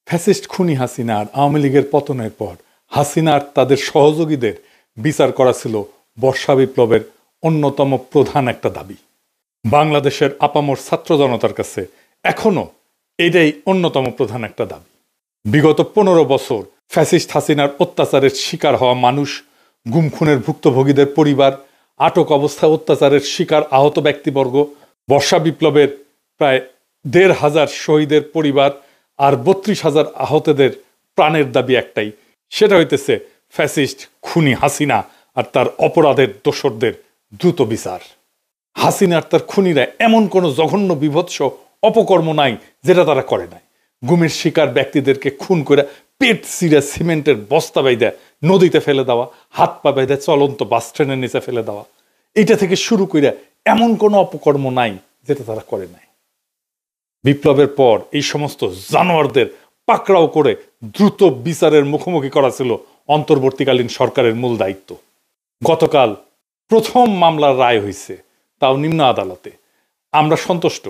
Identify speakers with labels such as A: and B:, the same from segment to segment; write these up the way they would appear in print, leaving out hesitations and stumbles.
A: Fascist খুনি হাসিনা আর আওয়ামী লীগের পতনের পর হাসিনা আর তাদের সহযোগীদের বিচার করা ছিল বর্ষা বিপ্লবের অন্যতম প্রধান একটা দাবি। বাংলাদেশের আপামর ছাত্র জনতার কাছে এখনো এটাই অন্যতম প্রধান একটা দাবি। বিগত 15 বছর ফ্যাসিস্ট হাসিনার অত্যাচারের শিকার হওয়া মানুষ, গুম খুনের ভুক্তভোগীদের পরিবার, আটক অবস্থায় অত্যাচারের শিকার আহত ব্যক্তিবর্গ, বর্ষা বিপ্লবের প্রায় 1,500 শহীদের পরিবার আর 32,000 আহতদের প্রাণের দাবি একটাই, সেটা হইতেছে ফ্যাসিস্ট খুনি হাসিনা আর তার অপরাধের দোসরদের দ্রুত বিচার। হাসিনা আর তার খুনিরা এমন কোনো জঘন্য বিভৎস অপকর্ম নাই যেটা তারা করে নাই। গুমের শিকার ব্যক্তিদেরকে খুন করে পেট চিরে সিমেন্টের বস্তা বাইদা নদীতে ফেলে দেওয়া, হাত পা বাইদা চলন্ত বাস ট্রেনের নিচে ফেলে দেওয়া, এইটা থেকে শুরু করে এমন কোনো অপকর্ম নাই যেটা তারা করে নাই। বিপ্লবের পর এই সমস্ত জানোয়ারদের পাকড়াও করে দ্রুত বিচারের মুখোমুখি করা ছিল অন্তর্বর্তীকালীন সরকারের মূল দায়িত্ব। গতকাল প্রথম মামলার রায় হয়েছে, তাও নিম্ন আদালতে। আমরা সন্তুষ্ট।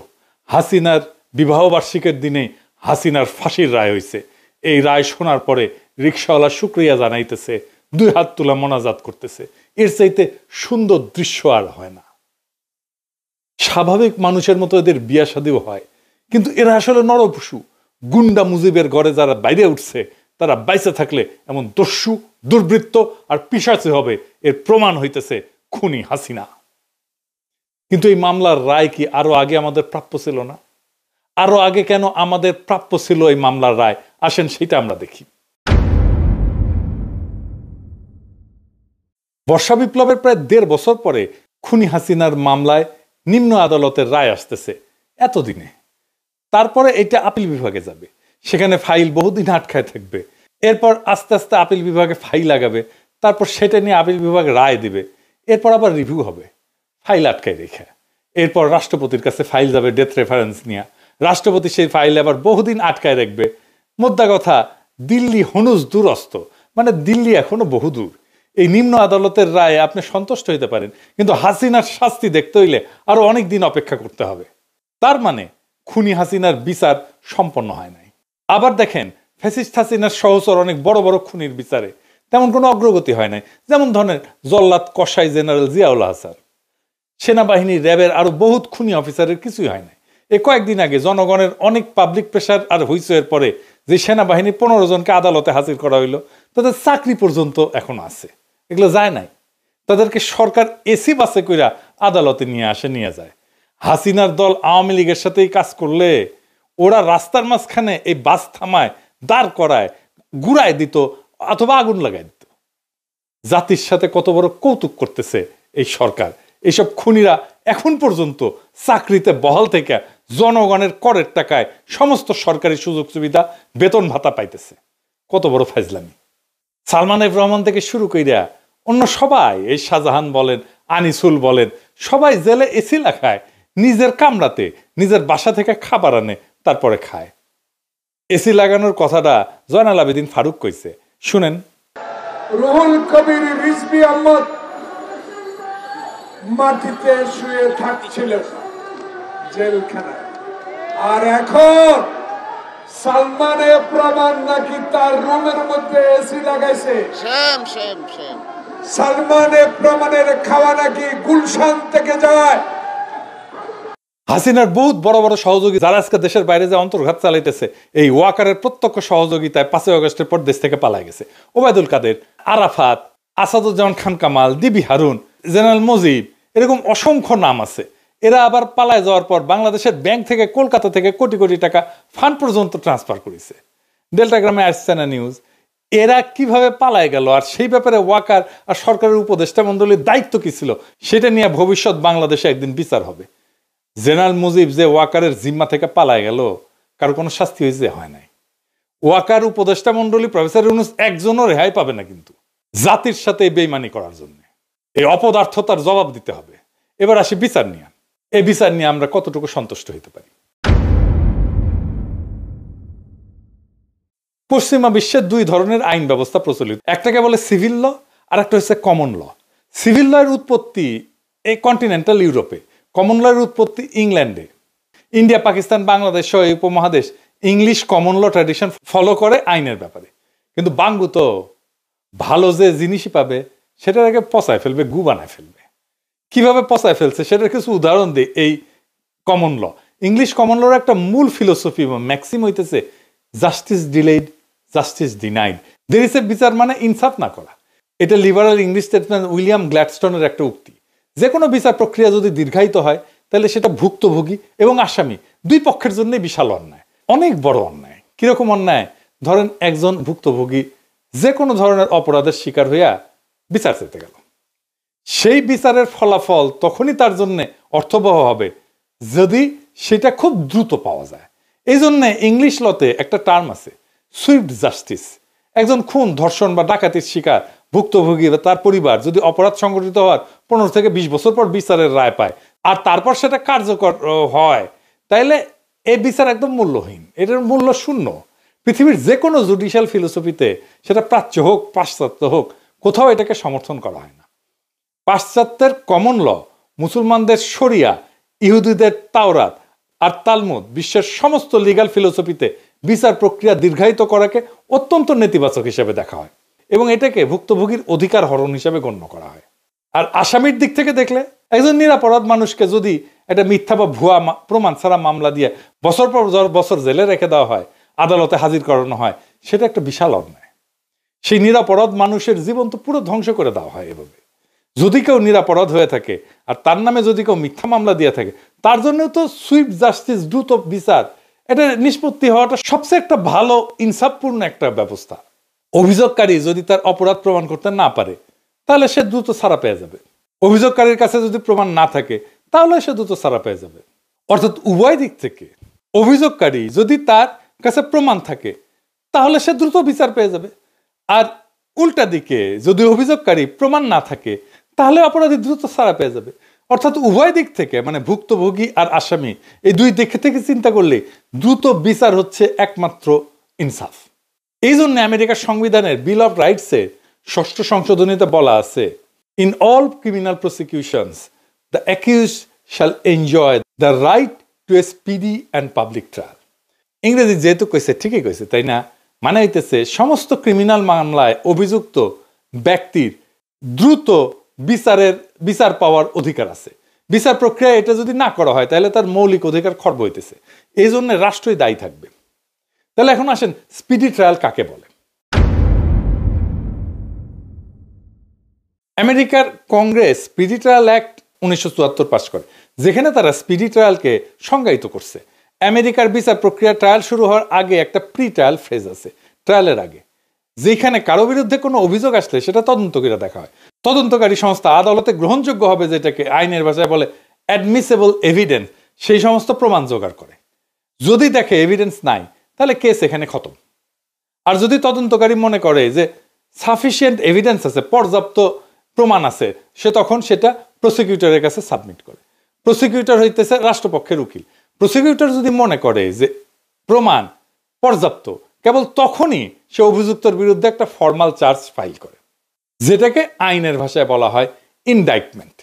A: হাসিনার বিবাহবার্ষিকীর দিনে হাসিনার ফাঁসির রায় হয়েছে। এই রায় শোনার পরে রিকশাওয়ালা শুক্রিয়া জানাইতেছে, 2 হাত তুলা মোনাজাত করতেছে। এর চাইতে সুন্দর দৃশ্য আর হয় না। স্বাভাবিক মানুষের মতো এদের বিয়া শাদীও হয়, কিন্তু এরা আসলে নরপশু। গুন্ডা মুজিবের ঘরে যারা বাইরে উঠছে তারা বাইসে থাকলে এমন দস্যু, দুর্বৃত্ত আর পিশাচি হবে, এর প্রমাণ হইতেছে খুনি হাসিনা। কিন্তু এই মামলার রায় কি আরো আগে আমাদের প্রাপ্য ছিল না? আরো আগে কেন আমাদের প্রাপ্য ছিল এই মামলার রায়? আসেন সেটা আমরা দেখি। বর্ষা বিপ্লবের প্রায় 1.5 বছর পরে খুনি হাসিনার মামলায় নিম্ন আদালতের রায় আসতেছে এতদিনে। তারপরে এটা আপিল বিভাগে যাবে, সেখানে ফাইল বহুদিন আটকায় থাকবে। এরপর আস্তে আস্তে আপিল বিভাগে ফাইল লাগাবে, তারপর সেটা নিয়ে আপিল বিভাগ রায় দিবে। এরপর আবার রিভিউ হবে, ফাইল আটকায় রেখে। এরপর রাষ্ট্রপতির কাছে ফাইল যাবে ডেথ রেফারেন্স নিয়ে, রাষ্ট্রপতি সেই ফাইল আবার বহুদিন আটকায় রাখবে। মোদ্দা কথা, দিল্লি হনুজ দূরস্থ, মানে দিল্লি এখনো বহুদূর। এই নিম্ন আদালতের রায়ে আপনি সন্তুষ্ট হইতে পারেন, কিন্তু হাসিনার শাস্তি দেখতে হইলে আরো অনেক দিন অপেক্ষা করতে হবে। তার মানে খুনি হাসিনার বিচার সম্পন্ন হয় নাই। আবার দেখেন, ফ্যাসিস্ট হাসিনার সহচর অনেক বড় বড় খুনির বিচারে তেমন কোনো অগ্রগতি হয় নাই। যেমন ধরেন জল্লাদ কসাই জেনারেল জিয়াউল হাসান, সেনাবাহিনী, র্যাবের আরো বহুত খুনি অফিসারের কিছুই হয় নাই। এই কয়েকদিন আগে জনগণের অনেক পাবলিক প্রেশার আর হুইসের পরে যে সেনাবাহিনী 15 জনকে আদালতে হাজির করা হইলো, তাদের চাকরি পর্যন্ত এখন আছে, এগুলো যায় নাই। তাদেরকে সরকার এসি বাসে কইরা আদালতে নিয়ে যায়। হাসিনার দল আওয়ামী লীগের সাথেই কাজ করলে ওরা রাস্তার মাঝখানে এই বাস থামায়, দাঁড় করায়, গুড়ায় দিত অথবা আগুন লাগাই দিত। জাতির সাথে কত বড় কৌতুক করতেছে এই সরকার। এইসব খুনিরা এখন পর্যন্ত চাকরিতে বহাল থেকে জনগণের করের টাকায় সমস্ত সরকারি সুযোগ সুবিধা, বেতন ভাতা পাইতেছে। কত বড় ফাইজলামি! সালমান এফ রহমান থেকে শুরু কইরা অন্য সবাই, এই শাহজাহান বলেন, আনিসুল বলেন, সবাই জেলে এসি লাগায়, নিজের কামরাতে নিজের বাসা থেকে খাবার আনে, তারপরে খায়। এসি লাগানোর কথাটা জয়নাল আবেদিন ফারুক কইছে, শুনেন।
B: রুহুল কবির রিজভী আহমদ মাটিতে শুয়ে থাকছিল জেলখানায়, আর এখন সালমান এফ রহমান নাকি তার রুমের মধ্যে এসি লাগাইছে। সালমান এফ রহমানের খাওয়া নাকি গুলশান থেকে যায়।
A: হাসিনার বহুত বড় বড় সহযোগী যারা আজকে দেশের বাইরে যে অন্তর্ঘাত চালাইতেছে, এই ওয়াকারের প্রত্যক্ষ সহযোগিতায় 5 আগস্টের পর দেশ থেকে পালাই গেছে। ওবায়দুল কাদের, আরাফাত, আসাদুজ্জামান খান কামাল, ডিবি হারুন, জেনারেল মুজিব, এরকম অসংখ্য নাম আছে। এরা আবার পালায় যাওয়ার পর বাংলাদেশের ব্যাংক থেকে, কলকাতা থেকে কোটি কোটি টাকা ফান্ড পর্যন্ত ট্রান্সফার করেছে। ডেল্টাগ্রামে আসছে না নিউজ। এরা কিভাবে পালায় গেল, আর সেই ব্যাপারে ওয়াকার আর সরকারের উপদেষ্টা মণ্ডলীর দায়িত্ব কি ছিল, সেটা নিয়ে ভবিষ্যৎ বাংলাদেশে একদিন বিচার হবে। জেনারেল মুজিব যে ওয়াকারের জিম্মা থেকে পালায় গেল, কারো কোনো শাস্তি হয়েছে? হয় নাই। ওয়াকার উপদেষ্টা মণ্ডলী, প্রফেসর ইউনূস একজনও রেহাই পাবে না কিন্তু জাতির সাথে বেইমানি করার জন্য। এই অপদার্থতার জবাব দিতে হবে। এবার আসি বিচার নিয়ে। এই বিচার নিয়ে আমরা কতটুকু সন্তুষ্ট হতে পারি? পশ্চিমা বিশ্বের দুই ধরনের আইন ব্যবস্থা প্রচলিত, একটাকে বলে সিভিল ল আর একটা হচ্ছে কমন ল। সিভিল ল এর উৎপত্তি এই কন্টিনেন্টাল ইউরোপে, কমন ল এর উৎপত্তি ইংল্যান্ডে। ইন্ডিয়া, পাকিস্তান, বাংলাদেশ সহ এই উপমহাদেশ English common law tradition follow করে আইনের ব্যাপারে। কিন্তু বাঙ্গু তো ভালো যে জিনিসই পাবে সেটার আগে পচায় ফেলবে, গু বানায় ফেলবে। কিভাবে পচায় ফেলছে সেটার কিছু উদাহরণ দিই। এই কমন ল, ইংলিশ কমন লর একটা মূল ফিলোসফি বা ম্যাক্সিম হইতেছে জাস্টিস ডিলেইড, জাস্টিস ডিনাইড। দেরিসে বিচার মানে ইনসাফ না করা। এটা লিবারাল ইংলিশ স্টেটসম্যান উইলিয়াম গ্ল্যাডস্টোনের একটা উক্তি। যে কোনো বিচার প্রক্রিয়া যদি দীর্ঘায়িত হয় তাহলে সেটা ভুক্তভোগী এবং আসামি দুই পক্ষের জন্যই বিশাল অন্যায়, অনেক বড় অন্যায়। কিরকম অন্যায়? ধরেন একজন ভুক্তভোগী যে কোনো ধরনের অপরাধের শিকার হইয়া বিচার চেতে গেল, সেই বিচারের ফলাফল তখনই তার জন্য অর্থবহ হবে যদি সেটা খুব দ্রুত পাওয়া যায়। এই জন্যে ইংলিশ লতে একটা টার্ম আছে, সুইফট জাস্টিস। একজন খুন, ধর্ষণ বা ডাকাতির শিকার ভুক্তভোগী বা তার পরিবার যদি অপরাধ সংঘটিত হওয়ার 15 থেকে 20 বছর পর বিচারের রায় পায় আর তারপর সেটা কার্যকর হয়, তাইলে এই বিচার একদম মূল্যহীন, এটার মূল্য শূন্য। পৃথিবীর যে কোনো জুডিশিয়াল ফিলোসফিতে, সেটা প্রাচ্য হোক পাশ্চাত্য হোক, কোথাও এটাকে সমর্থন করা হয় না। পাশ্চাত্যের কমন ল, মুসলমানদের শরিয়া, ইহুদিদের তাওরাত আর তালমুদ, বিশ্বের সমস্ত লিগ্যাল ফিলোসফিতে বিচার প্রক্রিয়া দীর্ঘায়িত করাকে অত্যন্ত নেতিবাচক হিসেবে দেখা হয় এবং এটাকে ভুক্তভোগীর অধিকার হরণ হিসেবে গণ্য করা হয়। আর আসামির দিক থেকে দেখলে, একজন নিরাপরাধ মানুষকে যদি একটা মিথ্যা বা ভুয়া প্রমাণ ছাড়া মামলা দিয়ে বছর পর বছর জেলে রেখে দেওয়া হয়, আদালতে হাজির করানো হয়, সেটা একটা বিশাল অন্যায়। সেই নিরাপরাধ মানুষের জীবন তো পুরো ধ্বংস করে দেওয়া হয় এভাবে। যদি কেউ নিরাপরাধ হয়ে থাকে আর তার নামে যদি কেউ মিথ্যা মামলা দিয়ে থাকে, তার জন্য তো সুইফট জাস্টিস, দ্রুত বিচার, এটা নিষ্পত্তি হওয়াটা সবচেয়ে একটা ভালো ইনসাফপূর্ণ একটা ব্যবস্থা। অভিযোগকারী যদি তার অপরাধ প্রমাণ করতে না পারে তাহলে সে দ্রুত ছাড়া পেয়ে যাবে। অভিযোগকারীর কাছে যদি প্রমাণ না থাকে তাহলে সে দ্রুত ছাড়া পেয়ে যাবে। অর্থাৎ উভয় দিক থেকে, অভিযোগকারী যদি তার কাছে প্রমাণ থাকে তাহলে সে দ্রুত বিচার পেয়ে যাবে, আর উল্টা দিকে যদি অভিযোগকারী প্রমাণ না থাকে তাহলে অপরাধী দ্রুত ছাড়া পেয়ে যাবে। অর্থাৎ উভয় দিক থেকে, মানে ভুক্তভোগী আর আসামি, এই দুই দিক থেকে চিন্তা করলে দ্রুত বিচার হচ্ছে একমাত্র ইনসাফ। এই জন্য আমেরিকার সংবিধানের বিল অফ রাইটসে 6ষ্ঠ সংশোধনীতে বলা আছে, in all criminal প্রসিকিউশনস the accused shall enjoy the right two A speedy and public trial. ইংরেজি যেহেতু কইছে ঠিকই কইছে, তাই না? মানে হইতেছে সমস্ত ক্রিমিনাল মামলায় অভিযুক্ত ব্যক্তির দ্রুত বিচার পাওয়ার অধিকার আছে। বিচার প্রক্রিয়া এটা যদি না করা হয় তাহলে তার মৌলিক অধিকার খর্ব হইতেছে। এই জন্য রাষ্ট্রই দায়ী থাকবে। তাহলে এখন আসেন, স্পিডি ট্রায়াল কাকে বলে? আমেরিকার Congress speedy trial act 1974 pass করে, যেখানে তারা স্পিডি ট্রায়ালকে সংজ্ঞায়িত করছে। আমেরিকার বিচার প্রক্রিয়া ট্রায়াল শুরু হওয়ার আগে একটা প্রি ট্রায়াল ফেজ আছে, ট্রায়ালের আগে, যেখানে কারো বিরুদ্ধে কোনো অভিযোগ আসলে সেটা তদন্ত করে দেখা হয়। তদন্তকারী সংস্থা আদালতে গ্রহণযোগ্য হবে, যেটাকে আইনের ভাষায় বলে অ্যাডমিসেবল এভিডেন্স, সেই সমস্ত প্রমাণ জোগাড় করে। যদি দেখে এভিডেন্স নাই তাহলে কেস এখানে খতম। আর যদি তদন্তকারী মনে করে যে সাফিসিয়েন্ট এভিডেন্স আছে, পর্যাপ্ত প্রমাণ আছে, সে তখন সেটা প্রসিকিউটরের কাছে সাবমিট করে। প্রসিকিউটর হইতেছে রাষ্ট্রপক্ষের উকিল। প্রসিকিউটর যদি মনে করে যে প্রমাণ পর্যাপ্ত, কেবল তখনই সে অভিযুক্তর বিরুদ্ধে একটা ফর্মাল চার্জ ফাইল করে, যেটাকে আইনের ভাষায় বলা হয় ইনডাইটমেন্ট।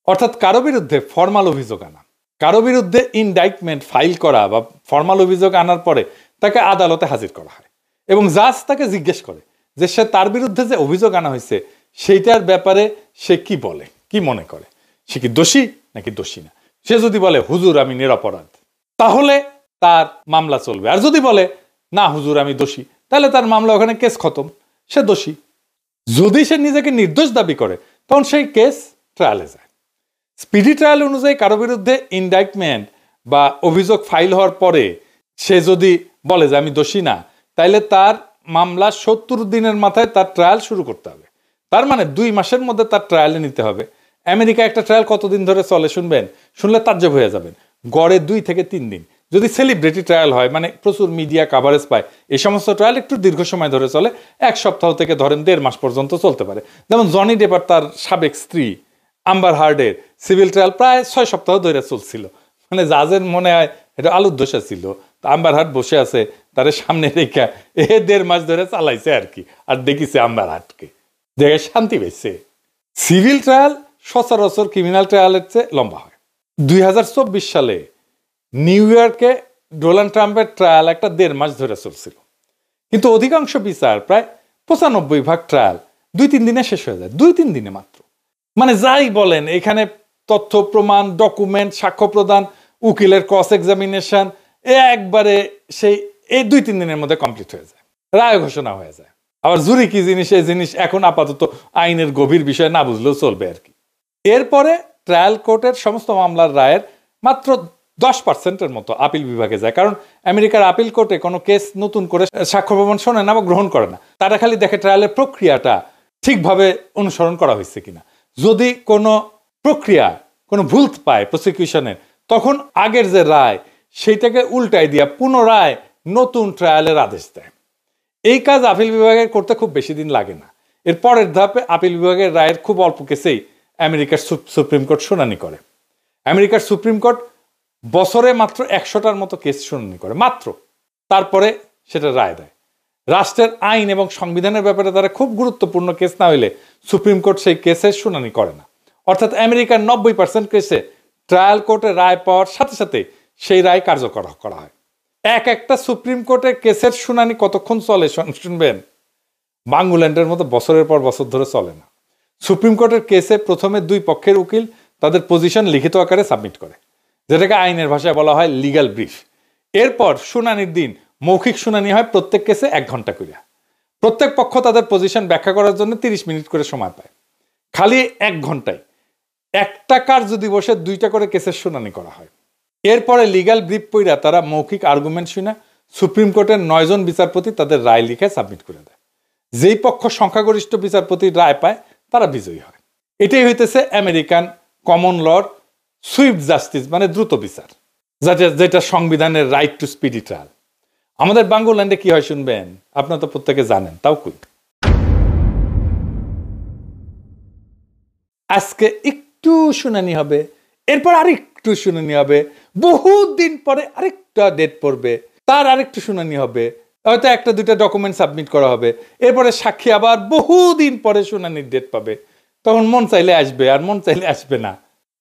A: অর্থাৎ কারো বিরুদ্ধে ফর্মাল অভিযোগ আনা, কারো বিরুদ্ধে ইনডাইটমেন্ট ফাইল করা বা ফর্মাল অভিযোগ আনার পরে তাকে আদালতে হাজির করা হয় এবং জাজ তাকে জিজ্ঞেস করে যে সে তার বিরুদ্ধে যে অভিযোগ আনা হয়েছে সেইটার ব্যাপারে সে কি বলে, কি মনে করে, সে কি দোষী নাকি দোষী না। সে যদি বলে হুজুর আমি নিরপরাধ, তাহলে তার মামলা চলবে। আর যদি বলে না হুজুর আমি দোষী, তাহলে তার মামলা ওখানে কেস খতম, সে দোষী। যদি সে নিজেকে নির্দোষ দাবি করে তখন সেই কেস ট্রায়ালে যায়। স্পিডি ট্রায়াল অনুযায়ী কারো বিরুদ্ধে ইনডাইটমেন্ট বা অভিযোগ ফাইল হওয়ার পরে সে যদি বলে যে আমি দোষী না, তাইলে তার মামলা 70 দিনের মাথায় তার ট্রায়াল শুরু করতে হবে। তার মানে 2 মাসের মধ্যে তার ট্রায়ালে নিতে হবে। আমেরিকা একটা ট্রায়াল কতদিন ধরে চলে শুনবেন? শুনলে তাজ্জব হয়ে যাবেন। গড়ে 2 থেকে 3 দিন। যদি সেলিব্রিটি ট্রায়াল হয়, মানে প্রচুর মিডিয়া কাভারেজ পায়, এই সমস্ত ট্রায়াল একটু দীর্ঘ সময় ধরে চলে, 1 সপ্তাহ থেকে ধরেন 1.5 মাস পর্যন্ত চলতে পারে। যেমন জনি ডেপ আর তার সাবেক স্ত্রী আম্বার হার্ডের সিভিল ট্রায়াল প্রায় 6 সপ্তাহ ধরে চলছিল, মানে জাজের মনে হয় এটা আলুর দোষা ছিল। তো আম্বার হার্ড বসে আছে, তার সামনে রেখা 1.5 মাস ধরে চালাইছে আর কি, আর দেখিছে আম্বার হার্ডকে, দেখে শান্তি পেয়েছে। সিভিল ট্রায়াল সচরাচর ক্রিমিনাল ট্রায়ালের চেয়ে লম্বা হয়। 2024 সালে নিউ ইয়র্কে ডোনাল্ড ট্রাম্পের ট্রায়াল একটা 1.5 মাস ধরে চলছিল, কিন্তু অধিকাংশ বিচার প্রায় 95% ট্রায়াল 2-3 দিনে শেষ হয়ে যায়, 2-3 দিনে মাত্র। মানে যাই বলেন, এখানে তথ্য প্রমাণ, ডকুমেন্ট, সাক্ষ্য প্রদান, উকিলের ক্রস এক্সামিনেশন একবারে সেই 2-3 দিনের মধ্যে কমপ্লিট হয়ে যায়, রায় ঘোষণা হয়ে যায়। আবার জুরি কি জিনিস, এই জিনিস এখন আপাতত আইনের গভীর বিষয় না বুঝলেও চলবে আর কি। এরপরে ট্রায়াল কোর্টের সমস্ত মামলার রায়ের মাত্র 10%-এর মতো আপিল বিভাগে যায়, কারণ আমেরিকার আপিল কোর্টে কোনো কেস নতুন করে সাক্ষ্য প্রমাণ শোনে না বা গ্রহণ করে না। তারা খালি দেখে ট্রায়ালের প্রক্রিয়াটা ঠিকভাবে অনুসরণ করা হয়েছে কিনা। যদি কোনো প্রক্রিয়া কোনো ভুল পায় প্রসিকিউশনের, তখন আগের যে রায় সেইটাকে উল্টাই দিয়া পুনরায় নতুন ট্রায়ালের আদেশ দেয়। এই কাজ আপিল বিভাগের করতে খুব বেশি দিন লাগে না। এর পরের ধাপে আপিল বিভাগের রায়ের খুব অল্প কেসেই আমেরিকার সুপ্রিম কোর্ট শুনানি করে। আমেরিকার সুপ্রিম কোর্ট বছরে মাত্র 100টার মতো কেস শুনানি করে মাত্র, তারপরে সেটা রায় দেয়। রাষ্ট্রের আইন এবং সংবিধানের ব্যাপারে তারা খুব গুরুত্বপূর্ণ কেস না হইলে সুপ্রিম কোর্ট সেই কেসের শুনানি করে না। অর্থাৎ আমেরিকার 90% কেসে ট্রায়াল কোর্টে রায় পাওয়ার সাথে সাথে সেই রায় কার্যকর করা হয়। একটা সুপ্রিম কোর্টের কেসের শুনানি কতক্ষণ চলে শুনবেন? বাংলাদেশের মতো বছরের পর বছর ধরে চলে না। সুপ্রিম কোর্টের কেসে প্রথমে 2 পক্ষের উকিল তাদের পজিশন লিখিত আকারে সাবমিট করে, যেটাকে আইনের ভাষায় বলা হয় লিগ্যাল ব্রিফ। এরপর শুনানির দিন মৌখিক শুনানি হয়, প্রত্যেক কেসে 1 ঘন্টা করে। প্রত্যেক পক্ষ তাদের পজিশন ব্যাখ্যা করার জন্য 30 মিনিট করে সময় পায়। খালি 1 ঘন্টায় একটা কার্য দিবসে 2টা করে কেসের শুনানি করা হয়। এরপরে লিগ্যাল ব্রিফ পইরা তারা মৌখিক আর্গুমেন্ট শুনে সুপ্রিম কোর্টের 9 জন বিচারপতি তাদের রায় লিখে সাবমিট করে দেয়। যেই পক্ষ সংখ্যাগরিষ্ঠ বিচারপতির রায় পায় তারা বিজয়ী হয়। এটাই হইতেছে আমেরিকান কমন লর সুইফট জাস্টিস, মানে দ্রুত বিচার, যেটা সংবিধানের রাইট টু স্পিডি ট্রায়াল। আমাদের বাংলাদেশে কি হয় শুনবেন? আপনারা তো প্রত্যেকে জানেন, তাও কই। আজকে একটু শুনানি হবে, এরপর আরেকটু শুনানি হবে, বহুত দিন পরে আরেকটা ডেট পড়বে, তার আরেকটু শুনানি হবে, হয়তো 1-2টা ডকুমেন্ট সাবমিট করা হবে, এরপরে সাক্ষী আবার বহুদিন পরে শুনানির ডেট পাবে, তখন মন চাইলে আসবে আর মন চাইলে আসবে না,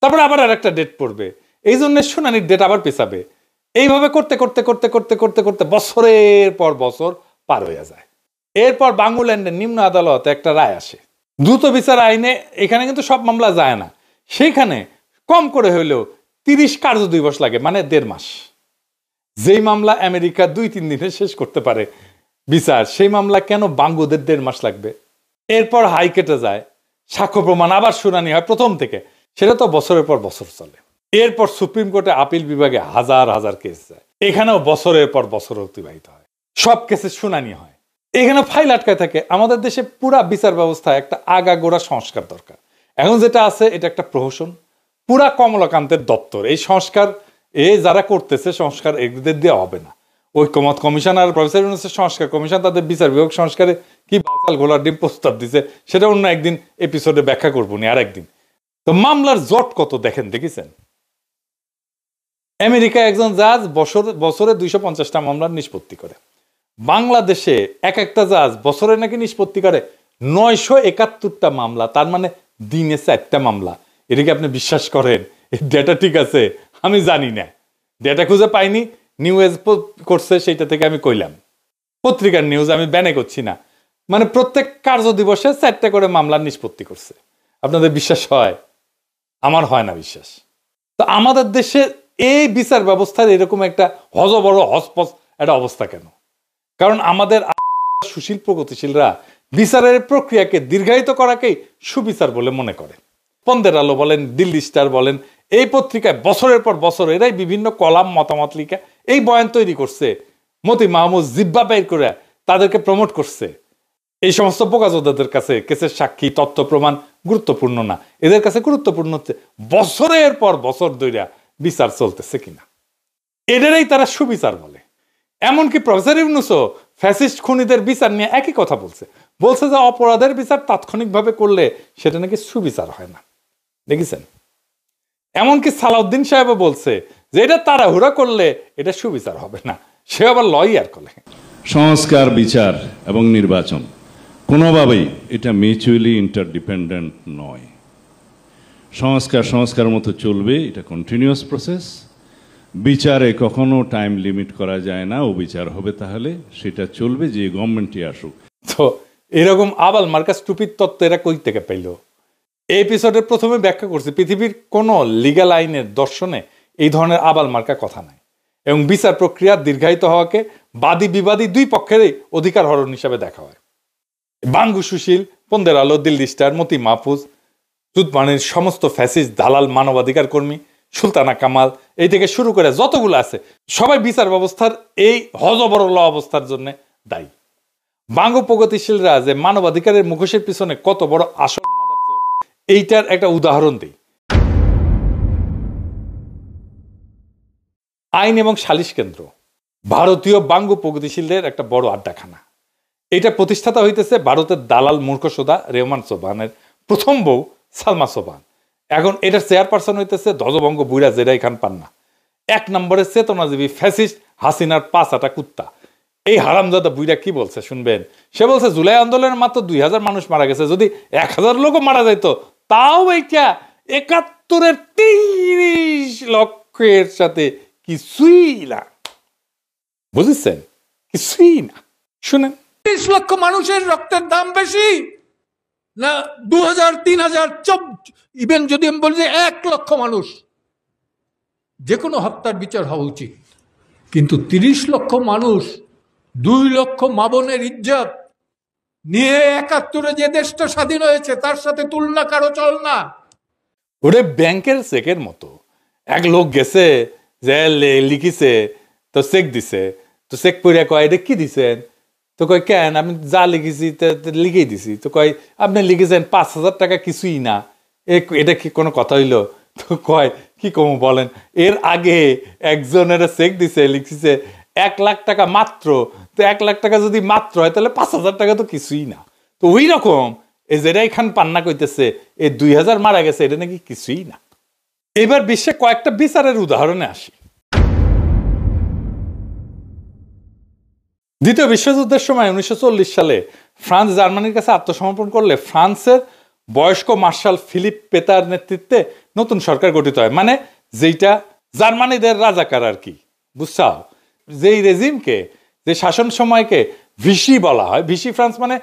A: তারপর আবার আরেকটা ডেট পড়বে, এই জন্য শুনানির ডেট আবার পেছাবে। এইভাবে করতে করতে করতে করতে করতে করতে বছরের পর বছর পার হয়ে যায়। এরপর বাংলাদেশের নিম্ন আদালতে একটা রায় আসে দ্রুত বিচার আইনে। এখানে কিন্তু সব মামলা যায় না, সেইখানে কম করে হইলেও 30 কার্য দিবস লাগে, মানে 1.5 মাস। যেই মামলা আমেরিকা 2-3 দিনে শেষ করতে পারে বিচার, সেই মামলা কেন বাংলাদেশের 1.5 মাস লাগবে? এরপর হাইকোর্টে যায়, সাক্ষ্য প্রমাণ আবার শুনানি হয় প্রথম থেকে, সেটা তো বছরের পর বছর চলে। এরপর সুপ্রিম কোর্টে আপিল বিভাগে হাজার হাজার কেস যায়, এখানেও বছরের পর বছর অতিবাহিত হয়, সব কেসের শুনানি হয়, এখানে ফাইল আটকায় থাকে। আমাদের দেশে পুরা বিচার ব্যবস্থায় একটা আগাগোড়া সংস্কার দরকার। এখন যেটা আছে এটা একটা প্রহসন, পুরা কমলাকান্তের দপ্তর। এই সংস্কার যারা করতেছে সংস্কার এদের দিয়ে হবে না। ঐক্যমত কমিশন আর প্রফেসর ইউনূসের সংস্কার কমিশন তাদের বিচার বিভাগ সংস্কারে কি বাচাল ঘোলার ডিম প্রস্তাব দিছে, সেটা অন্য একদিন এপিসোডে ব্যাখ্যা করবো নি, আর একদিন। তো মামলার জট কত দেখেছেন? আমেরিকা একজন জাজ বছরে 250টা মামলার নিষ্পত্তি করে। বাংলাদেশে একটা জাজ বছরে নাকি নিষ্পত্তি করে 971টা মামলা, তার মানে দিনে 4টা মামলা। এটা কি আপনি বিশ্বাস করেন? এই ডেটা ঠিক আছে? আমি জানি না, ডেটা খুঁজে পাইনি, নিউজ করছে সেইটা থেকে আমি কইলাম, পত্রিকার নিউজ, আমি ব্যানে করছি না। মানে প্রত্যেক কার্য দিবসে 4টা করে মামলার নিষ্পত্তি করছে। আপনাদের বিশ্বাস হয়? আমার হয় না বিশ্বাস। তো আমাদের দেশে এই বিচার ব্যবস্থার এরকম একটা হজবড় হজপজ একটা অবস্থা কেন? কারণ আমাদের সুশীল প্রগতিশীলরা বিচারের প্রক্রিয়াকে দীর্ঘায়িত করাকেই সুবিচার বলে মনে করে। পন্দের আলো বলেন, দিল্লি স্টার বলেন, এই পত্রিকায় বছরের পর বছর এরাই বিভিন্ন কলাম মতামত লিখে এই বয়ান তৈরি করছে, মতি মাহমুদ জিব্বা বের করে তাদেরকে প্রমোট করছে। এই সমস্ত বোকাজোদাদের কাছে কেসের সাক্ষী, তথ্য প্রমাণ গুরুত্বপূর্ণ না, এদের কাছে গুরুত্বপূর্ণ হচ্ছে বছরের পর বছর ধরে বিচার চলতেছে কিনা। এদেরই তারা সুবিচার বলে। এমনকি প্রফেসর ইউনূসও ফ্যাসিস্ট খুনিদের বিচার নিয়ে একই কথা বলছে যে অপরাধের বিচার তাৎক্ষণিকভাবে করলে সেটা নাকি সুবিচার হয় না। দেখেছেন? এমনকি সালাউদ্দিন সাহেবও বলছে যে এটা তাড়াহুড়া করলে এটা সুবিচার হবে না, সে আবার লয়ার করে।
C: সংস্কার, বিচার এবং নির্বাচন কোনোভাবেই এটা মিউচুয়ালি ইন্টারডিপেন্ডেন্ট নয়। সংস্কার মতো চলবে, এটা কন্টিনিউয়াস প্রসেস। বিচারে কখনো টাইম লিমিট করা যায় না, ও বিচার হবে তাহলে সেটা চলবে, যে গভর্নমেন্টই আসুক।
A: তো এরকম আবাল মার্কা স্টুপিড তত্ত্ব এরা কই থেকে পাইল? এই এপিসোডের প্রথমে ব্যাখ্যা করছি পৃথিবীর কোনো লিগ্যাল আইনের দর্শনে এই ধরনের আবাল মার্কা কথা নাই, এবং বিচার প্রক্রিয়া দীর্ঘায়িত হওয়াকে বাদী বিবাদী দুই পক্ষেরই অধিকার হরণ হিসাবে দেখা হয়। বাঙ্গু সুশীল, পন্দের আলো, দিল্লি স্টার, মতি মাহফুজ, জুতমানির সমস্ত ফ্যাসিস্ট দালাল, মানবাধিকার কর্মী, সুলতানা কামাল, এই থেকে শুরু করে যতগুলো আছে সবাই বিচার ব্যবস্থার এই হজবরল অবস্থার জন্য দায়ী। বাঙ্গু প্রগতিশীলরা যে মানবাধিকারের মুখোশের পিছনে কত বড় আসল এইটার একটা উদাহরণ দিই। আইন এবং সালিশ কেন্দ্র ভারতীয় বাঙ্গু প্রগতিশীলদের একটা বড় আড্ডাখানা। এটা প্রতিষ্ঠাতা হইতেছে ভারতের দালাল মূর্খসোদা রেহমান সোবহানের প্রথম বউ সালমা সোবহান। এখন এটার চেয়ারপারসন হইতেছে ধ্বজভঙ্গ বুইরা জেরাই খান পান্না, এক নম্বরের চেতনাজীবী ফ্যাসিস্ট হাসিনার পাঁচাটা কুত্তা। এই হারামজাদা বুইরা কি বলছে শুনবেন? সে বলছে জুলাই আন্দোলনের মাত্র 2000 মানুষ মারা গেছে, যদি 1000 লোকও মারা যাইত তাও এইটা 71-এর 30 লক্ষের সাথে কিছুই না। বুঝেছেন? কিছুই না। শুনেন,
B: 30 লক্ষ মানুষের রক্তের দাম বেশি না 2000, 3000, ইভেন যদি আমি বলি যে 1 লক্ষ মানুষ, যে কোনো হত্যার বিচার হওয়া উচিত। কিন্তু 30 লক্ষ মানুষ, 2 লক্ষ মা বোনের ইজ্জত নিয়ে 71-এ যে দেশটা স্বাধীন হয়েছে তার সাথে তুলনা কারো চল না।
A: ওরে ব্যাংকের চেকের মতো। এক লোক গেছে যে লিখিছে, তো চেক দিছে, তো চেক পড়িয়া কয় এটা কি দিছেন? তো কয় কেন, আমি যা লিখেছি লিখেই দিছি। তো কয় আপনি লিখেছেন 5000 টাকা, কিছুই না, এটা কি কোনো কথা হইল? তো কয় কি কম বলেন, এর আগে একজনের চেক দিছে, লিখছে 1 লাখ টাকা মাত্র। তো 1 লাখ টাকা যদি মাত্র হয় তাহলে 5000 টাকা তো কিছুই না। তো ওই রকম এই জেরাই খান পান্না কইতেছে এই 2000 মারা গেছে, এটা নাকি কিছুই না। এবার বিশ্বে কয়েকটা বিচারের উদাহরণে আসি। দ্বিতীয় বিশ্বযুদ্ধের সময় 1940 সালে ফ্রান্স জার্মানির কাছে আত্মসমর্পণ করলে ফ্রান্সের বয়স্ক মার্শাল ফিলিপ পেতার নেতৃত্বে নতুন সরকার গঠিত হয়, মানে যেটা জার্মানিদের রাজাকার আর কি, বুঝছাও? যেই রেজিমকে, যে শাসন সময়কে ভিসি বলা হয়। ভিসি ফ্রান্স মানে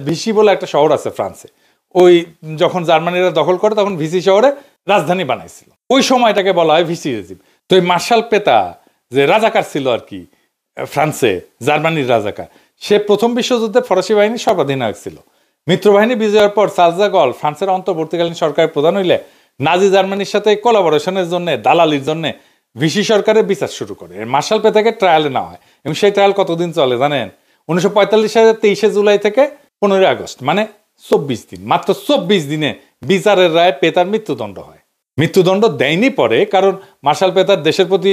A: ভিসি বলে একটা শহর আছে ফ্রান্সে, ওই যখন জার্মানিরা দখল করে তখন ভিসি শহরে রাজধানী বানাইছিল, ওই সময়টাকে বলা হয় ভিসি রেজিম। তো এই মার্শাল পেতা যে রাজাকার ছিল আর কি ফ্রান্সে, জার্মানির রাজাকার, সে প্রথম বিশ্বযুদ্ধে ফরাসি বাহিনীর সর্বাধিনায়ক ছিল। মিত্রবাহিনী বিজয়ের পর চার্লস দ্য গল ফ্রান্সের অন্তর্বর্তীকালীন সরকারের প্রধান হইলে নাজি জার্মানির সাথে কোলাবোরেশনের জন্য, দালালির জন্য ভিসি সরকারের বিচার শুরু করে। মার্শাল পেতাকে ট্রায়ালে নেওয়া হয়, এবং সেই ট্রায়াল কতদিন চলে জানেন? 1945 সালের 23শে জুলাই থেকে 15ই আগস্ট, মানে 24 দিন। মাত্র 24 দিনে বিচারের রায় পেতার মৃত্যুদণ্ড হয়। মৃত্যুদণ্ড দেয়নি পরে, কারণ মার্শাল পেতার দেশের প্রতি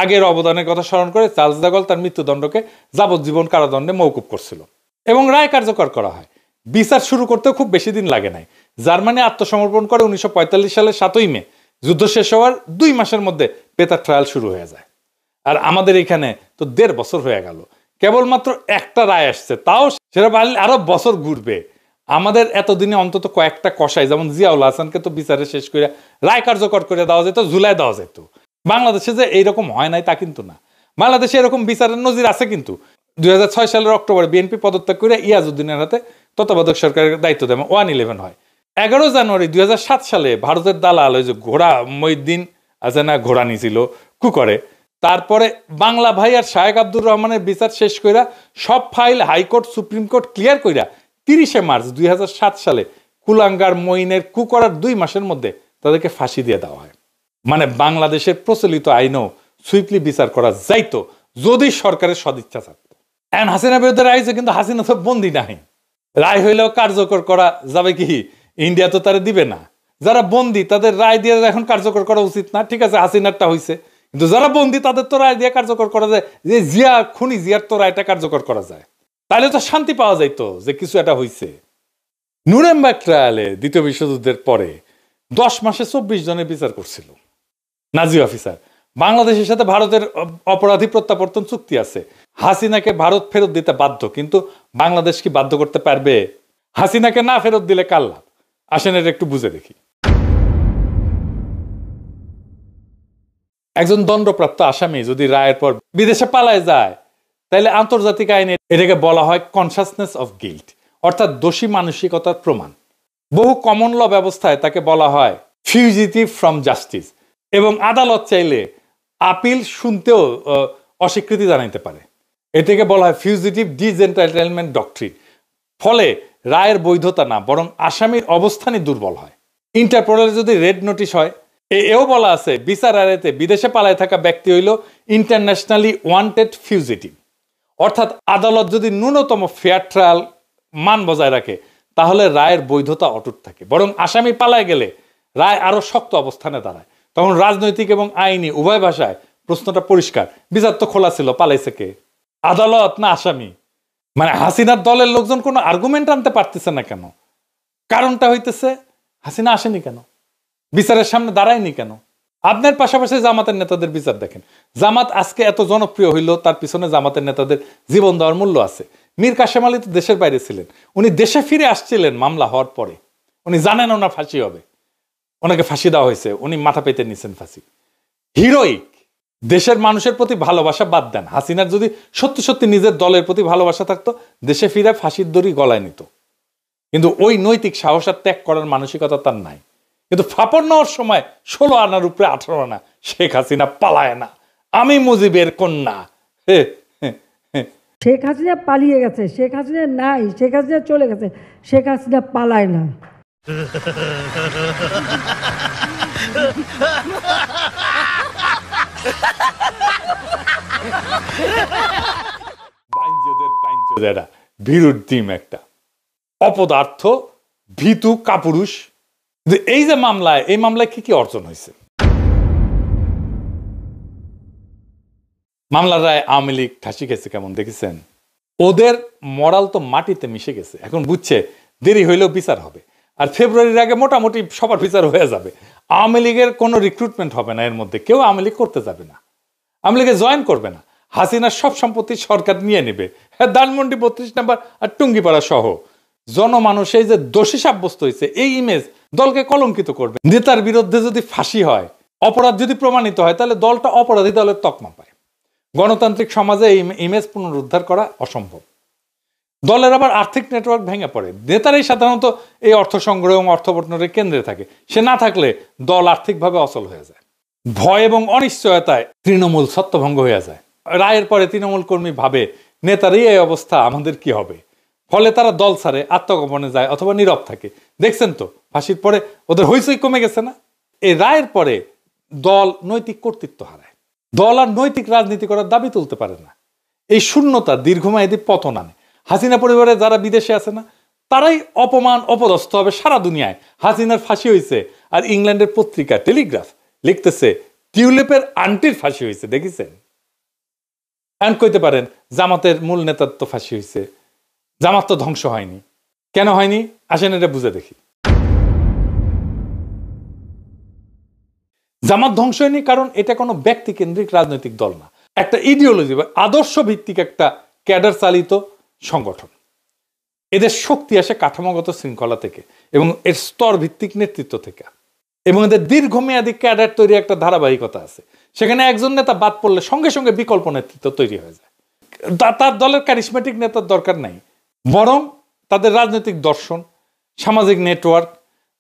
A: আগের অবদানের কথা স্মরণ করে চার্লস দ্য গল তার মৃত্যুদণ্ডকে যাবজ্জীবন কারাদণ্ডে মওকুফ করছিল, এবং রায় কার্যকর করা হয়। বিচার শুরু করতেও খুব বেশি দিন লাগে নাই। জার্মানি আত্মসমর্পণ করে 1945 সালের 7ই মে। যুদ্ধ শেষ হওয়ার 2 মাসের মধ্যে পেতার ট্রায়াল শুরু হয়ে যায়। আর আমাদের এখানে তো 1.5 বছর হয়ে গেল, কেবলমাত্র একটা রায় আসছে, তাও সেটা আরো বছর ঘুরবে। আমাদের এতদিনে অন্তত কয়েকটা কষাই, যেমন জিয়াউল হাসানকে তো বিচারে শেষ করে রায় কার্যকর করে দেওয়া যেত, ঝুলাই দেওয়া যেত। বাংলাদেশে যে এইরকম হয় নাই তা কিন্তু না, বাংলাদেশে এরকম বিচারের নজির আছে। কিন্তু 2006 সালের অক্টোবরে বিএনপি পদত্যাগ করে ইয়াজউদ্দিনের হাতে তত্ত্বাবধায়ক সরকারের দায়িত্ব দেয়, 111 হয়। 11 জানুয়ারি 2007 সালে ভারতের দালাল ওই যে ঘোড়া মঈউদ্দিন আছে না, ঘোড়া নিয়েছিল কুকরে, তারপরে বাংলা ভাই আর শায়েক আব্দুর রহমানের বিচার শেষ কইরা সব file high court supreme court clear কইরা 30শে মার্চ 2007 সালে কুলাঙ্গার মঈনের কুকরার 2 মাসের মধ্যে তাদেরকে ফাঁসি দিয়ে দেওয়া হয়। মানে বাংলাদেশের প্রচলিত আইনও সুইফটলি বিচার করা যাইতো যদি সরকারের সদিচ্ছা থাকতো। এখন হাসিনা বিরুদ্ধে রায় হয়েছে, কিন্তু হাসিনা তো বন্দী নাই, রায় হইলেও কার্যকর করা যাবে কি? ইন্ডিয়া তো তারা দিবে না। যারা বন্দী তাদের রায় দিয়ে এখন কার্যকর করা উচিত না? ঠিক আছে, হাসিনারটা হয়েছে, কিন্তু যারা বন্দী তাদের তো রায় দিয়ে কার্যকর করা যায়। যে জিয়া খুনি, জিয়ার তো রায়টা কার্যকর করা যায়, তাহলে তো শান্তি পাওয়া যাইতো যে কিছু একটা হয়েছে। নুরেমবার্গ ট্রায়ালে দ্বিতীয় বিশ্বযুদ্ধের পরে 10 মাসে 24 জনের বিচার করছিল নাজি অফিসার। বাংলাদেশের সাথে ভারতের অপরাধী প্রত্যাবর্তন চুক্তি আছে, হাসিনাকে ভারত ফেরত দিতে বাধ্য, কিন্তু বাংলাদেশ কি বাধ্য করতে পারবে? হাসিনাকে না ফেরত দিলে কার লাভ? আসেন এটা একটু বুঝে দেখি। একজন দণ্ডপ্রাপ্ত আসামি যদি রায়ের পর বিদেশে পালায় যায়, তাহলে আন্তর্জাতিক আইনে এটাকে বলা হয় কনসাসনেস অফ গিল্ট, অর্থাৎ দোষী মানসিকতার প্রমাণ। বহু কমন ল ব্যবস্থায় তাকে বলা হয় ফিউজিটিভ ফ্রম জাস্টিস, এবং আদালত চাইলে আপিল শুনতেও অস্বীকৃতি জানাইতে পারে। এটাকে বলা হয় ফিউজিটিভ ডিজেন্টাইটেলমেন্ট ডক্ট্রিন। ফলে রায়ের বৈধতা না, বরং আসামির অবস্থানই দুর্বল হয়। ইন্টারপোলের যদি রেড নোটিশ হয়, এও বলা আছে বিচার আদালতে বিদেশে পালায় থাকা ব্যক্তি হইল ইন্টারন্যাশনালি ওয়ান্টেড ফিউজিটিভ। অর্থাৎ আদালত যদি ন্যূনতম ফেয়ার ট্রায়াল মান বজায় রাখে, তাহলে রায়ের বৈধতা অটুট থাকে, বরং আসামি পালায় গেলে রায় আরো শক্ত অবস্থানে দাঁড়ায়। তখন রাজনৈতিক এবং আইনি উভয় ভাষায় প্রশ্নটা পরিষ্কার, বিচার তো খোলা ছিল, পালাইছে কে? আদালত না আসামি? মানে হাসিনার দলের লোকজন কোনো আর্গুমেন্ট আনতে পারতেছে না কেন? কারণটা হইতেছে হাসিনা আসেনি কেন, বিচারের সামনে দাঁড়ায়নি কেন? আপনার পাশাপাশি জামাতের নেতাদের বিচার দেখেন। জামাত আজকে এত জনপ্রিয় হইল, তার পিছনে জামাতের নেতাদের জীবন দেওয়ার মূল্য আছে। মীর কাসেম আলী তো দেশের বাইরে ছিলেন, উনি দেশে ফিরে আসছিলেন মামলা হওয়ার পরে। উনি জানেন ওনার ফাঁসি হবে, ওনাকে ফাঁসি দেওয়া হয়েছে, উনি মাথা পেতে নিছেন ফাঁসি। হিরোইক। দেশের মানুষের প্রতি ভালোবাসা বাদ দেন, হাসিনার যদি সত্যি সত্যি নিজের দলের প্রতি ভালোবাসা থাকতো, দেশে ফিরে ফাঁসির দড়ি গলায় নিত। কিন্তু ওই নৈতিক সাহস আর ত্যাগ করার মানসিকতা তার নাই। কিন্তু ফাপড় নেওয়ার সময় 16 আনার উপরে 18 আনা, শেখ হাসিনা পালায় না, আমি মুজিবের কন্যা।
D: শেখ হাসিনা পালিয়ে গেছে, শেখ হাসিনা নাই, শেখ হাসিনা চলে গেছে, শেখ হাসিনা পালায় না।
A: ভীরুর ডিম একটা, অপদার্থ, ভীতু, কাপুরুষ। এই যে মামলায়, এই মামলায় কি কি অর্জন হয়েছে? মামলার রায় আওয়ামী লীগ ঠাসি গেছে কেমন দেখেছেন? ওদের মরাল তো মাটিতে মিশে গেছে। এখন বুঝছে দেরি হইলেও বিচার হবে, আর ফেব্রুয়ারির আগে মোটামুটি সবার বিচার হয়ে যাবে। আওয়ামী লীগের কোনো রিক্রুটমেন্ট হবে না, এর মধ্যে কেউ আওয়ামী লীগ করতে যাবে না, আওয়ামী লীগে জয়েন করবে না। হাসিনার সব সম্পত্তি সরকার নিয়ে নেবে। হ্যাঁ, ধানমন্ডি 32 নম্বর আর টুঙ্গিপাড়া সহ জনমানুষ এই যে দোষী সাব্যস্ত হয়েছে, এই ইমেজ দলকে কলঙ্কিত করবে। নেতার বিরুদ্ধে যদি ফাঁসি হয়, অপরাধ যদি প্রমাণিত হয়, তাহলে দলটা অপরাধী দলের তকমা পায়। গণতান্ত্রিক সমাজে এই ইমেজ পুনরুদ্ধার করা অসম্ভব। দলের আবার আর্থিক নেটওয়ার্ক ভেঙে পড়ে। নেতারাই সাধারণত এই অর্থ সংগ্রহ এবং অর্থ বন্টনের কেন্দ্রে থাকে। সে না থাকলে দল আর্থিকভাবে অচল হয়ে যায়। ভয় এবং অনিশ্চয়তায় তৃণমূল ছত্রভঙ্গ হয়ে যায়। রায়ের পরে তৃণমূল কর্মী ভাবে নেতারই এই অবস্থা, আমাদের কি হবে? ফলে তারা দল ছাড়ে, আত্মগোপনে যায় অথবা নীরব থাকে। দেখছেন তো ফাঁসির পরে ওদের হইচই কমে গেছে না? এই রায়ের পরে দল নৈতিক কর্তৃত্ব হারায়, দল আর নৈতিক রাজনীতি করার দাবি তুলতে পারে না। এই শূন্যতা দীর্ঘমেয়াদী পতন আনে। হাসিনা পরিবারে যারা বিদেশে আছে না, তারাই অপমান অপদস্থ হবে সারা দুনিয়ায়। হাসিনার ফাঁসি হয়েছে, আর ইংল্যান্ডের পত্রিকা টেলিগ্রাফ লিখতেছে টিউলিপের আন্টির ফাঁসি হয়েছে, দেখেছেন? কইতে পারেন জামাতের মূল নেতার তো ফাঁসি হয়েছে, জামাত তো ধ্বংস হয়নি। কেন হয়নি? আসেন এটা বুঝে দেখি। জামাত ধ্বংস হয়নি কারণ এটা কোনো ব্যক্তি কেন্দ্রিক রাজনৈতিক দল না, একটা ইডিওলজি বা আদর্শ ভিত্তিক একটা ক্যাডার চালিত সংগঠন। এদের শক্তি আসে কাঠামোগত শৃঙ্খলা থেকে এবং এর স্তর ভিত্তিক নেতৃত্ব থেকে, এবং এদের দীর্ঘমেয়াদী ক্যাডার তৈরি একটা ধারাবাহিকতা আছে। সেখানে একজন নেতা বাদ পড়লে সঙ্গে সঙ্গে বিকল্প নেতৃত্ব তৈরি হয়ে যায়। তার দলের ক্যারিসমেটিক নেতার দরকার নাই, বরং তাদের রাজনৈতিক দর্শন, সামাজিক নেটওয়ার্ক,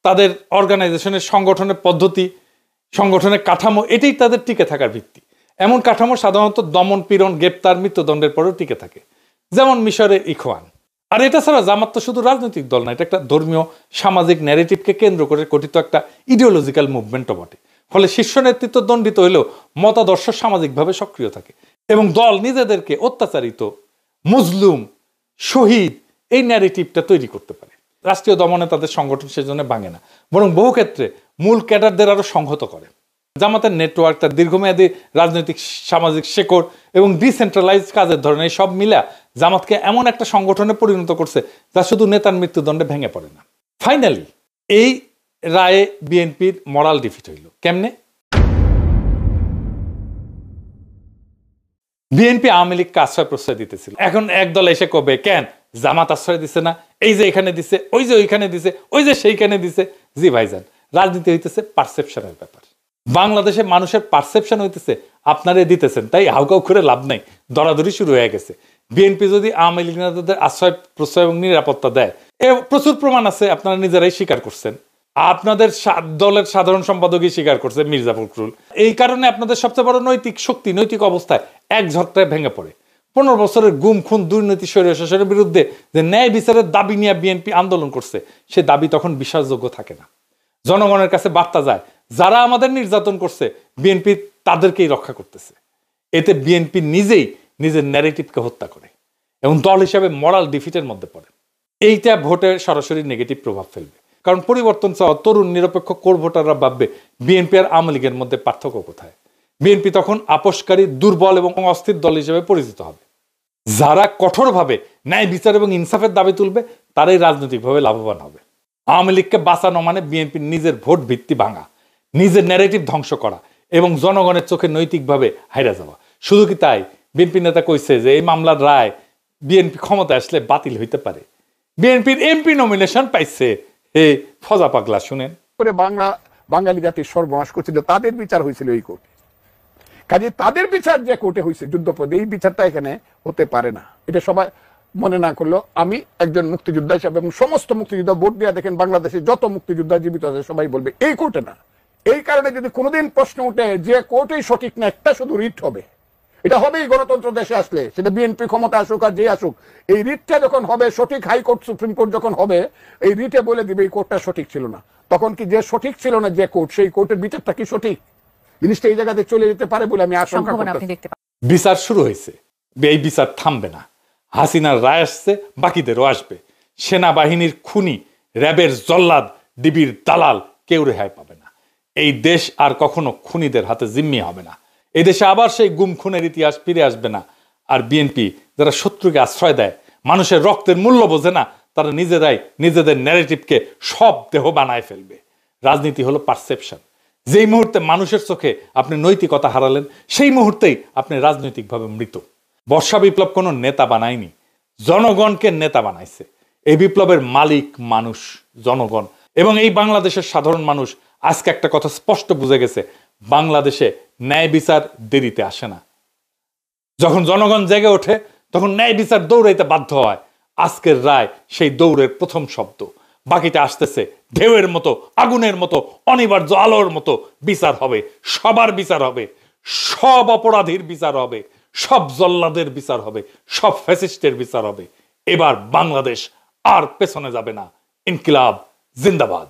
A: তাদের অর্গানাইজেশনের সংগঠনের পদ্ধতি, সংগঠনের কাঠামো, এটাই তাদের টিকে থাকার ভিত্তি। এমন কাঠামো সাধারণত দমন, পীড়ন, গ্রেপ্তার, মৃত্যুদণ্ডের পরেও টিকে থাকে, যেমন মিশরের ইখওয়ান। আর এটা ছাড়া জামাত তো শুধু রাজনৈতিক দল না, এটা একটা ধর্মীয় সামাজিক ন্যারেটিভকে কেন্দ্র করে গঠিত একটা ইডিওলজিক্যাল মুভমেন্টও বটে। ফলে শীর্ষ নেতৃত্ব দণ্ডিত হলেও মতাদর্শ সামাজিকভাবে সক্রিয় থাকে, এবং দল নিজেদেরকে অত্যাচারিত, মজলুম, শহীদ এই ন্যারেটিভটা তৈরি করতে পারে। রাষ্ট্রীয় দমনে তাদের সংগঠন সেজন্য ভাঙে না, বরং বহু ক্ষেত্রে মূল ক্যাডারদের আরো সংহত করে। জামাতের নেটওয়ার্ক, তার দীর্ঘমেয়াদী রাজনৈতিক সামাজিক শেকড় এবং ডিসেন্ট্রালাইজ কাজের ধরনের সব মিলা জামাতকে এমন একটা সংগঠনে পরিণত করছে যা শুধু নেতার মৃত্যুদণ্ডে ভেঙে পড়ে না। ফাইনালি এই রায়ে বিএনপির মরাল ডিফিট হইল কেমনে? বিএনপি আওয়ামী লীগকে আশ্রয় প্রশ্রয় দিতেছিল, এখন একদল এসে কবে কেন জামাত আশ্রয় দিছে না, এই যে এখানে দিছে, ওই যে ওইখানে দিছে, ওই যে সেইখানে দিছে। জি ভাইজান, রাজনীতি হইতেছে পারসেপশনের ব্যাপার। বাংলাদেশে মানুষের পারসেপশন হইতেছে আপনারা দিতেছেন, তাই হাউকাউ করে লাভ নাই, দরাদরি শুরু হয়ে গেছে। বিএনপি যদি আওয়ামী লীগ নেতাদের আশ্রয় প্রশ্রয় এবং নিরাপত্তা দেয়, এ প্রচুর প্রমাণ আছে, আপনারা নিজেরাই স্বীকার করছেন। আপনাদের দলের সাধারণ সম্পাদকই স্বীকার করছে, মির্জা ফখরুল। এই কারণে আপনাদের সবচেয়ে বড় নৈতিক শক্তি, নৈতিক অবস্থায় এক ঝটকায় ভেঙে পড়ে। 15 বছরের গুম খুন দুর্নীতি স্বৈরশাসনের বিরুদ্ধে যে ন্যায় বিচারের দাবি নিয়ে বিএনপি আন্দোলন করছে, সে দাবি তখন বিশ্বাসযোগ্য থাকে না। জনগণের কাছে বার্তা যায়, যারা আমাদের নির্যাতন করছে বিএনপি তাদেরকেই রক্ষা করতেছে। এতে বিএনপি নিজেই নিজের ন্যারেটিভকে হত্যা করে এবং দল হিসাবে মরাল ডিফিটের মধ্যে পড়ে। এইটা ভোটে সরাসরি নেগেটিভ প্রভাব ফেলবে, কারণ পরিবর্তন চাওয়া তরুণ নিরপেক্ষ কোর ভোটাররা ভাববে বিএনপি আর আওয়ামী লীগের মধ্যে পার্থক্য কোথায়। বিএনপি তখন আপোষকারী, দুর্বল এবং অস্থির দল হিসেবে পরিচিত হবে। যারা কঠোরভাবে ন্যায় বিচার এবং ইনসাফের দাবি তুলবে তারাই রাজনৈতিকভাবে লাভবান হবে। আওয়ামী লীগকে বাঁচানো মানে বিএনপির নিজের ভোট ভিত্তি ভাঙা, নিজের ন্যারেটিভ ধ্বংস করা এবং জনগণের চোখে নৈতিকভাবে হাইরা যাওয়া। শুধু কি তাই, বিএনপি নেতা কইছে যে এই মামলার রায় বিএনপি ক্ষমতা আসলে বাতিল হইতে পারে। বিএনপির এমপি নমিনেশন পাইছে। হে ফজা পাগলা, শুনেন
E: করে বাঙালি জাতির সর্বনাশ করছিল, তাদের বিচার হয়েছিল এই কোর্টে। কাজে তাদের বিচার যে কোর্টে হয়েছে যুদ্ধপদে, এই বিচারটা এখানে হতে পারে না। এটা সবাই মনে না করলো, আমি একজন মুক্তিযোদ্ধা হিসাবে এবং সমস্ত মুক্তিযোদ্ধা ভোট দিয়ে দেখেন বাংলাদেশে যত মুক্তিযোদ্ধা জীবিত আছে সবাই বলবে এই কোর্টে না। এই কারণে যদি কোনোদিন প্রশ্ন উঠে যে কোর্টেই সঠিক না, একটা শুধু রিট হবে, এটা হবেই গণতন্ত্র দেশে আসলে, সেটা বিএনপি ক্ষমতা আসুক আর যে আসুক, এই রিটটা যখন হবে সঠিক, হাইকোর্ট সুপ্রিম কোর্ট যখন হবে, এই রিটে বলে দিবে এই কোর্টটা সঠিক ছিল না। তখন কি যে সঠিক ছিল না যে কোর্ট, সেই কোর্টের বিচারটা কি সঠিক? জিনিসটা এই জায়গাতে চলে যেতে পারে বলে আমি আশঙ্কা করতেছি।
A: বিচার শুরু হয়েছে, এই বিচার থামবে না। হাসিনার রায় আসছে, বাকিদেরও আসবে। সেনাবাহিনীর খুনি, র্যাবের জল্লাদ, ডিবির দালাল কেউ রেহাই পাবে না। এই দেশ আর কখনো খুনিদের হাতে জিম্মি হবে না। এই দেশে আবার সেই গুম খুনের ইতিহাস ফিরে আসবে না। আর বিএনপি যারা শত্রুকে আশ্রয় দেয়, মানুষের রক্তের মূল্য বোঝে না, তারা নিজেরাই নিজেদের ন্যারেটিভকে সব দেহ বানায় ফেলবে। রাজনীতি হলো পারসেপশন। যেই মুহূর্তে মানুষের চোখে আপনি নৈতিকতা হারালেন, সেই মুহূর্তেই আপনি রাজনৈতিকভাবে মৃত। বর্ষা বিপ্লব কোনো নেতা বানায়নি, জনগণকে নেতা বানাইছে। এই বিপ্লবের মালিক মানুষ, জনগণ। এবং এই বাংলাদেশের সাধারণ মানুষ আজকে একটা কথা স্পষ্ট বুঝে গেছে, বাংলাদেশে ন্যায় বিচার দেরিতে আসে না। যখন জনগণ জেগে ওঠে তখন ন্যায় বিচার দৌড়াইতে বাধ্য হয়। আজকের রায় সেই দৌড়ের প্রথম শব্দ। বাকিটা আসতেছে ঢেউয়ের মতো, আগুনের মতো, অনিবার্য আলোর মতো। বিচার হবে, সবার বিচার হবে, সব অপরাধীর বিচার হবে, সব জল্লাদের বিচার হবে, সব ফ্যাসিস্টের বিচার হবে। এবার বাংলাদেশ আর পেছনে যাবে না। ইনকিলাব জিন্দাবাদ।